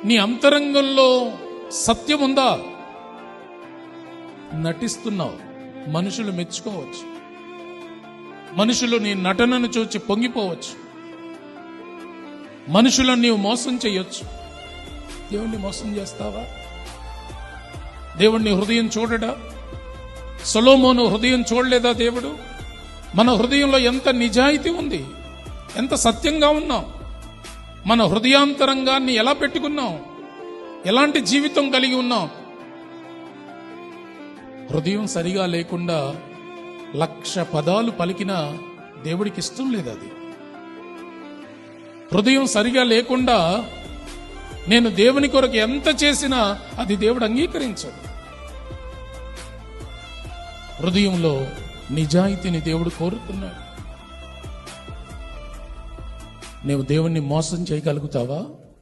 నీ అంతరంగంలో సత్యం ఉందా? నటిస్తున్నావు, మనుషులు మెచ్చుకోవచ్చు, మనుషులు నీ నటనను చూచి పొంగిపోవచ్చు, మనుషులను నీవు మోసం చేయొచ్చు. దేవుణ్ణి మోసం చేస్తావా? దేవుణ్ణి హృదయం చూడడా? సొలొమోను హృదయం చూడలేదా దేవుడు? మన హృదయంలో ఎంత నిజాయితీ ఉంది, ఎంత సత్యంగా ఉన్నాం, మన హృదయాంతరంగాన్ని ఎలా పెట్టుకున్నాం, ఎలాంటి జీవితం కలిగి ఉన్నాం. హృదయం సరిగా లేకుండా 1,00,000 పదాలు పలికినా దేవుడికి ఇష్టం లేదు. అది హృదయం సరిగా లేకుండా నేను దేవుని కొరకు ఎంత చేసినా అది దేవుడు అంగీకరించడు. హృదయంలో నిజాయితీని దేవుడు కోరుతున్నాడు. నీవు దేవుణ్ణి మోసం చేయగలుగుతావా?